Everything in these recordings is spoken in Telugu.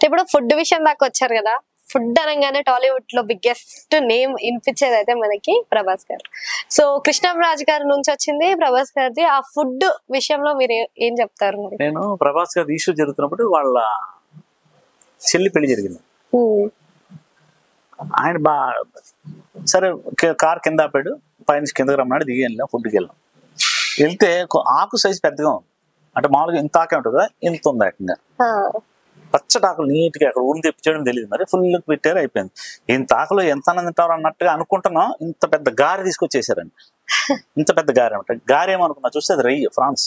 ఇప్పుడు ఫుడ్ విషయం దాకా వచ్చారు కదా, ఫుడ్ అనగానే టాలీవుడ్ లో బిగ్గెస్ట్ నేమ్ వినిపించేది అయితే మనకి ప్రభాస్ గారు. సో కృష్ణంరాజు గారి నుంచి వచ్చింది ప్రభాస్ గారిది. ఆ ఫుడ్ విషయంలో మీరు ఏం చెప్తారు మరి? నేను ప్రభాస్ గారి ఇష్యూ జరుగుతున్నప్పుడు వాళ్ళ చెల్లి పెళ్లి జరిగింది. ఆయన సరే కార్ కింద ఆపాడు, పైనుంచి కిందకి రమ్మన్నాడు, దిగి వెళ్ళాం, ఫుడ్కి వెళ్ళాం. వెళ్తే ఆకు సైజు పెద్దగా ఉంది, అంటే మామూలుగా ఇంత ఆకే ఉంటుంది కదా, ఇంత ఉంది ఏకంగా. పచ్చటాకులు నీట్గా అక్కడ ఊరిని తెప్పించడం తెలియదు, మరి ఫుల్ పెట్టారు, అయిపోయింది. ఇంత ఆకులో ఎంత తింటారు అన్నట్టుగా అనుకుంటున్నాం, ఇంత పెద్ద గారె తీసుకొచ్చేసారండి. ఇంత పెద్ద గారె అనమాట. గారె ఏమనుకున్నా చూస్తే అది రొయ్య, ఫ్రాన్స్,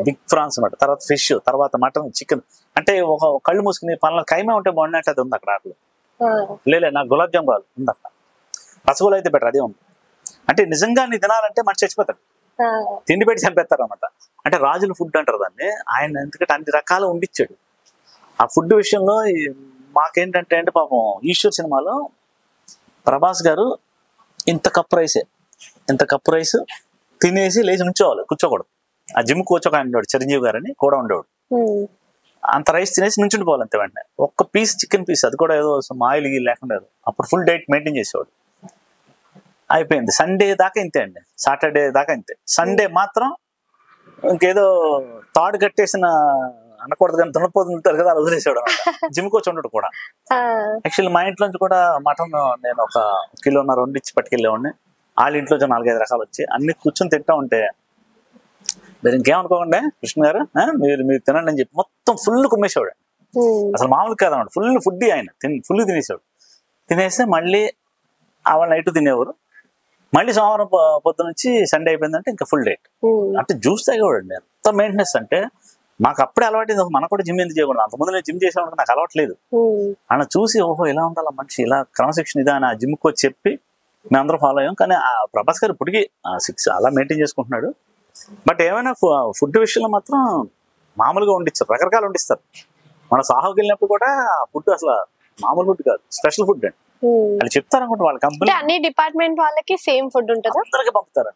బిగ్ ఫ్రాన్స్ అనమాట. తర్వాత ఫిష్, తర్వాత మటన్, చికెన్. అంటే ఒక కళ్ళు మూసుకుని పనుల కైమే ఉంటే బాగున్నట్టు అది ఉంది అక్కడ ఆకులు. లేదు నాకు గులాబ్ జామ్ కావాలి ఉంది అక్కడ. రసగుల్లా అయితే బెటర్, అదే ఉంది. అంటే నిజంగా నీ తినాలంటే మనిషి చచ్చిపోతాడు, తిండి పెట్టి చంపేస్తారు అనమాట. అంటే రాజుల ఫుడ్ అంటారు దాన్ని. ఆయన ఎందుకంటే అన్ని రకాలు ఉండిచ్చాడు. ఆ ఫుడ్ విషయంలో మాకేంటంటే అంటే పాపం ఈశ్వర్ సినిమాలో ప్రభాస్ గారు ఇంత కప్పు రైస్ తినేసి లేచి నుంచోవాలి, కూర్చోకూడదు. ఆ జిమ్ కోచ్ ఒక ఆయన ఉండేవాడు, చిరంజీవి గారు అని కూడా ఉండేవాడు. అంత రైస్ తినేసి నుంచుండిపోవాలి అంతే. వెంటనే ఒక్క పీస్ చికెన్ పీస్, అది కూడా ఏదో ఆయిల్ లేకుండా, అప్పుడు ఫుల్ డైట్ మెయింటైన్ చేసేవాడు. అయిపోయింది. సండే దాకా ఇంతే అండి, సాటర్డే దాకా ఇంతే. సండే మాత్రం ఇంకేదో తాడు కట్టేసిన అనకూడదు కానీ దున్నపోతుంటారు కదా, అలా వదిలేసాడు అనమాట. జిమ్ కోచ్ ఉండడు కూడా. యాక్చువల్లీ మా ఇంట్లోంచి కూడా మటన్ నేను 1.5 కిలో వండిచ్చి పట్టుకెళ్ళేవాడిని. వాళ్ళ ఇంట్లో 4-5 రకాలు వచ్చి అన్ని కూర్చొని తింటా ఉంటే, మీరు ఇంకేమనుకోకండి కృష్ణ గారు, మీరు తినండి అని చెప్పి మొత్తం ఫుల్ కుమ్మేసేవాడు. అసలు మామూలు కాదన్నమాట, ఫుల్ ఫుడ్ ఆయన ఫుల్ తినేసాడు. తినేస్తే మళ్ళీ ఆవిడ నైట్ తినేవారు. మళ్ళీ సోమవారం పొద్దు నుంచి సండే అయిపోయిందంటే ఇంకా ఫుల్ డేట్. అంటే జ్యూస్ తాగేవాడు అండి. ఎంత మెయింటెనెన్స్ అంటే మాకు అప్పుడే అలవాటు. మనకు కూడా జిమ్ ఎందుకు చేయకూడదు, అంతకుముందు నేను జిమ్ చేసేవాడు, నాకు అలవాట్లేదు. అలా చూసి ఓహో ఇలా ఉండాలి మనిషి, ఇలా క్రమశిక్షణ ఇదా అని ఆ జిమ్కి వచ్చి చెప్పి మేమందరం ఫాలో అయ్యాం. కానీ ఆ ప్రభాస్ గారు ఇప్పటికీ 6 అలా మెయింటైన్ చేసుకుంటున్నాడు. బట్ ఏమైనా ఫుడ్ విషయంలో మాత్రం మామూలుగా వండిస్తారు, రకరకాలు వండిస్తారు. మన సాహోకి వెళ్ళినప్పుడు కూడా ఫుడ్ అసలు మామూలు ఫుడ్ కాదు, స్పెషల్ ఫుడ్ అండి. వాళ్ళు చెప్తారు అనుకుంటా, వాళ్ళ కంపెనీ అన్ని డిపార్ట్మెంట్ వాళ్ళకి సేమ్ ఫుడ్ ఉంటుంది, అందరికి పంపుతారు.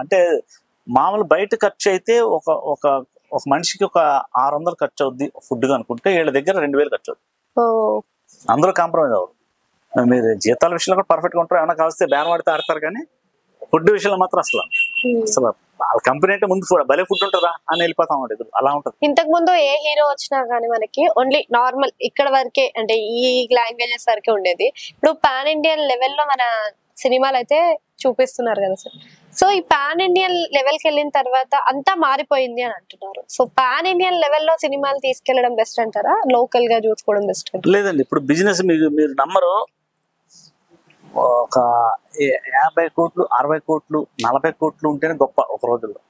అంటే మామూలు బయట ఖర్చు అయితే ఒక మనిషికి 600 ఖర్చు అవుద్ది ఫుడ్ అనుకుంటే, వీళ్ళ దగ్గర 2000 ఖర్చు అవుద్ది. అందరూ కాంప్రమైజ్ అవ్వరు. మీరు జీతాల విషయంలో కూడా పర్ఫెక్ట్ గా ఉంటారు, ఏమైనా కావస్తే బ్యాన్ పడితే ఆడతారు. కానీ ఫుడ్ విషయంలో మాత్రం అసలు వాళ్ళ కంపెనీ అంటే ముందు భలే ఫుడ్ ఉంటుందా అని వెళ్ళిపోతాం అన్నమాట. అలా ఉంటుంది. ఇంతకు ముందు ఏ హీరో వచ్చినా కానీ మనకి ఓన్లీ నార్మల్ ఇక్కడ వరకే, అంటే ఈ లాంగ్వేజెస్ వరకే ఉండేది. ఇప్పుడు పాన్ ఇండియన్ లెవెల్లో మన సినిమాలు అయితే చూపిస్తున్నారు కదా సార్. సో ఈ పాన్ ఇండియన్ లెవెల్కి వెళ్ళిన తర్వాత అంతా మారిపోయింది అని అంటున్నారు. సో పాన్ ఇండియన్ లెవెల్లో సినిమాలు తీసుకెళ్లడం బెస్ట్ అంటారా, లోకల్ గా చూసుకోవడం బెస్ట్ అంటారా? లేదండి, ఇప్పుడు బిజినెస్ మీరు నమ్మరు, ఒక 50 కోట్లు 60 కోట్లు 40 కోట్లు ఉంటేనే గొప్ప ఒక రోజుల్లో.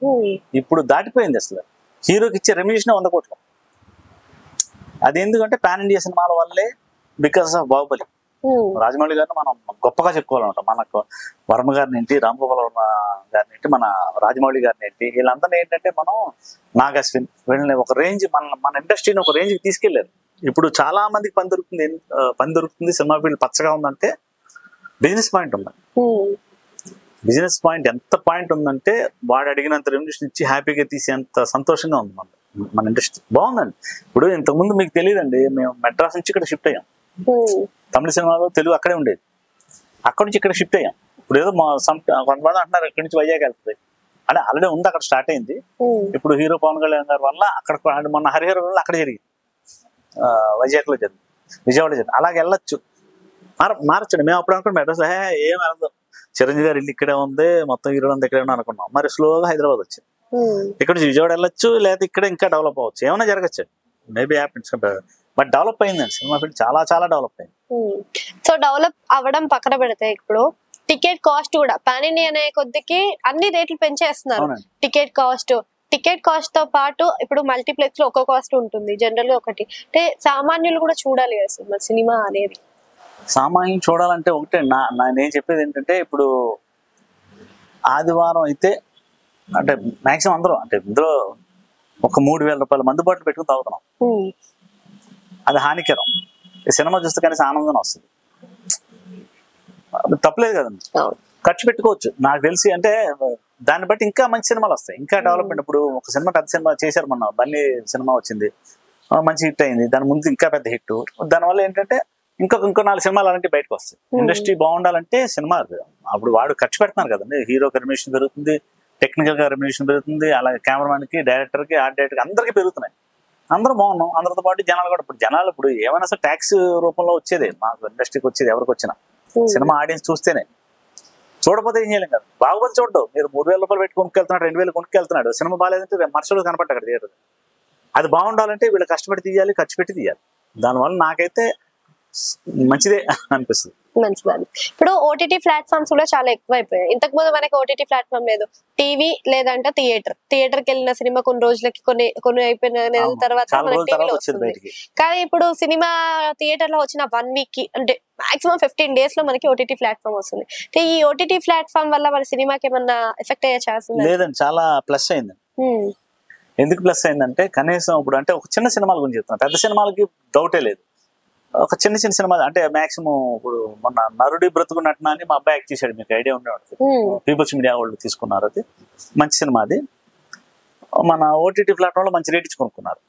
ఇప్పుడు దాటిపోయింది. అసలు హీరోకి ఇచ్చే రెమ్యునేషన్ 100 కోట్లు. అది ఎందుకంటే పాన్ ఇండియా సినిమాల వల్లే, బికాస్ ఆఫ్ బాహుబలి. రాజమౌళి గారిని మనం గొప్పగా చెప్పుకోవాలన్నమాట. మనకు వర్మ గారిని ఏంటి, రామ్ గోపాల్ వర్మ గారిని ఏంటి, మన రాజమౌళి గారిని ఏంటి, వీళ్ళందరినీ ఏంటంటే మనం నాగ్ అశ్విన్ వీళ్ళని ఒక రేంజ్, మన ఇండస్ట్రీని ఒక రేంజ్కి తీసుకెళ్లారు. ఇప్పుడు చాలా మందికి పని దొరుకుతుంది, సినిమా ఫీల్డ్ పచ్చగా ఉందంటే బిజినెస్ పాయింట్ ఉంది. బిజినెస్ పాయింట్ ఎంత పాయింట్ ఉందంటే వాడు అడిగినంత రెమ్యునేషన్ ఇచ్చి హ్యాపీగా తీసేంత సంతోషంగా ఉంది మన ఇండస్ట్రీ. బాగుందండి. ఇప్పుడు ఇంతకుముందు మీకు తెలియదండి, మేము మెడ్రాస్ నుంచి ఇక్కడ షిఫ్ట్ అయ్యాం. తమిళ సినిమాలో తెలుగు అక్కడే ఉండేది, అక్కడి నుంచి ఇక్కడ షిఫ్ట్ అయ్యాం. ఇప్పుడు ఏదో కొంతమంది అంటున్నారు ఇక్కడి నుంచి వైజాగ్ వెళ్తుంది అంటే ఆల్రెడీ ఉంది, అక్కడ స్టార్ట్ అయింది. ఇప్పుడు హీరో పవన్ కళ్యాణ్ గారి వల్ల అక్కడ మొన్న హరిహర వల్ల అక్కడ జరిగింది, వైజాగ్లో జరిగింది, విజయవాడ జరిగింది. అలాగే వెళ్ళొచ్చు, మారచ్చండి. మేము అప్పుడు అనుకున్నాం మెడ్రాస్ ఏం వెళ్ళదు, చిరంజీవి గారు ఇల్లు ఇక్కడే ఉంది, మొత్తం హీరోలు అంతా ఇక్కడే అనుకున్నాం. మరి స్లోగా హైదరాబాద్ వచ్చింది, ఇక్కడ నుంచి విజయవాడ వెళ్ళొచ్చు, లేదా ఇక్కడ ఇంకా డెవలప్ అవ్వచ్చు, ఏమైనా జరగచ్చు. Maybe happens. బట్ డెవలప్ అయిందండి సినిమా ఫీల్డ్, చాలా చాలా డెవలప్ అయింది. సో డెవలప్ అవ్వడం పక్కన పెడితే, ఇప్పుడు టికెట్ కాస్ట్ కూడా పాన్ ఇండియా అనే కొద్దికి అన్ని రేట్లు పెంచేస్తున్నారు. టికెట్ కాస్ట్ తో పాటు ఇప్పుడు మల్టీప్లెక్స్ లో ఒక్కో కాస్ట్ ఉంటుంది, జనరల్ గా ఒకటి. అంటే సామాన్యులు కూడా చూడాలి కదా సినిమా అనేది. సామాన్యులు చూడాలంటే ఒకటే, నేను చెప్పేది ఏంటంటే, ఇప్పుడు ఆదివారం అయితే అంటే మాక్సిమం అందరూ అంటే ఇందులో ఒక 3000 రూపాయల మందు బాటలు పెట్టుకుని తాగుతున్నాం. అది హానికరం. సినిమా చూస్తే కనీసం ఆనందం వస్తుంది, తప్పలేదు కదండి. ఖర్చు పెట్టుకోవచ్చు నాకు తెలిసి. అంటే దాన్ని బట్టి ఇంకా మంచి సినిమాలు వస్తాయి, ఇంకా డెవలప్మెంట్. ఇప్పుడు ఒక సినిమా పెద్ద సినిమా చేశారు, మొన్న బన్నీ సినిమా వచ్చింది, మంచి హిట్ అయింది, దాని ముందు ఇంకా పెద్ద హిట్. దానివల్ల ఏంటంటే ఇంకో 4 సినిమాలు అలాంటివి బయటకు వస్తాయి. ఇండస్ట్రీ బాగుండాలంటే సినిమా అప్పుడు వాడు ఖర్చు పెడుతున్నారు కదండి, హీరోకి రెమ్యునరేషన్ పెరుగుతుంది, టెక్నికల్ గా రెమ్యునరేషన్ పెరుగుతుంది, అలాగే కెమెరామెన్ కి, డైరెక్టర్ కి, ఆర్ట్ డైరెక్టర్ కి అందరికీ పెరుగుతున్నాయి. అందరూ బాగున్నాం, అందరితో పాటు జనాలు కూడా. ఇప్పుడు జనాలు ఇప్పుడు ఏమైనా సరే ట్యాక్స్ రూపంలో వచ్చేది మాకు ఇండస్ట్రీకి వచ్చేది, ఎవరికి వచ్చినా సినిమా ఆడియన్స్ చూస్తేనే. చూడకపోతే ఏం చేయలేం కదా. బాగుపోతే చూడటం, మీరు 3,000 రూపాయలు పెట్టి కొనుక్కెళ్తున్నాడు, 2,000 కొనుక్కెళ్తున్నాడు, సినిమా బాగాలేదంటే మనుషులు కనపడ్డా అక్కడ థియేటర్. అది బాగుండాలంటే వీళ్ళు కష్టపడి తీయాలి, ఖర్చు పెట్టి తీయాలి. దానివల్ల నాకైతే మంచిదే అనిపిస్తుంది. మంచిదండి. ఇప్పుడు ఓటీటీ ప్లాట్ఫామ్స్ కూడా చాలా ఎక్కువ అయిపోయాయి. ఇంతకు ముందు మనకి ఓటీటీ ప్లాట్ఫామ్ లేదు, టీవీ లేదంటే థియేటర్కి వెళ్ళిన సినిమా కొన్ని రోజులకి కొన్ని అయిపోయిన తర్వాత మనకి టీవీలో వస్తుంది. కానీ ఇప్పుడు సినిమా థియేటర్ లో వచ్చిన 1 వీక్ కి అంటే మాక్సిమం 15 days లో మనకి ఓటీటీ ప్లాట్ఫామ్ వస్తుంది. ఈ ఓటీటీ ప్లాట్ఫామ్ వల్ల మన సినిమాకి ఏమన్నా ఎఫెక్ట్ అయ్యే ఛాన్స్ ఉంది? లేదండి, చాలా ప్లస్ అయింది. ఎందుకు ప్లస్ అయిందంటే కనీసం ఇప్పుడు అంటే ఒక చిన్న సినిమాల గురించి చెప్తున్నాను, పెద్ద సినిమాలకి డౌటే లేదు. ఒక చిన్న సినిమా అంటే మాక్సిమం ఇప్పుడు మొన్న నరుడి బ్రతుకు నటన అని మా అబ్బాయి యాక్ట్ చేశాడు, మీకు ఐడియా ఉండే ఉంటుంది, పీపుల్స్ మీడియా వాళ్ళు తీసుకున్నారు. అది మంచి సినిమా, అది మన ఓటీటీ ప్లాట్ఫామ్ లో మంచి రేట్ ఇచ్చి కొనుక్కున్నారు.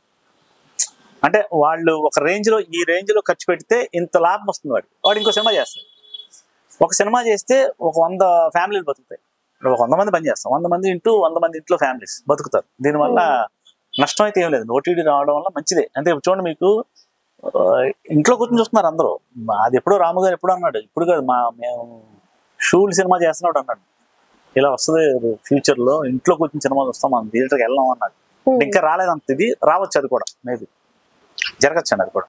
అంటే వాళ్ళు ఒక రేంజ్ లో, ఈ రేంజ్ లో ఖర్చు పెడితే ఇంత లాభం వస్తుంది, వాడు ఇంకో సినిమా చేస్తాడు. ఒక సినిమా చేస్తే ఒక 100 ఫ్యామిలీలు బతుకుతాయి. ఒక 100 మంది పని చేస్తాం, 100 మంది ఇంటూ 100 మంది ఇంట్లో ఫ్యామిలీస్ బతుకుతారు. దీనివల్ల నష్టం అయితే ఏం లేదు, ఓటీటీ రావడం వల్ల మంచిదే. అంటే చూడండి, మీకు ఇంట్లో కూర్చొని చూస్తున్నారు అందరూ. అది ఎప్పుడో రాము గారు ఎప్పుడో అన్నాడు, ఇప్పుడు కాదు, మేము షూల్ సినిమా చేస్తున్నాడు అన్నాడు, ఇలా వస్తుంది ఫ్యూచర్ లో, ఇంట్లో కూర్చొని సినిమా చూస్తాం, మనం థియేటర్కి వెళ్ళాం అన్నాడు. ఇంకా రాలేదంత, ఇది రావచ్చు, అది కూడా మేబీ జరగచ్చు అండి, అది కూడా.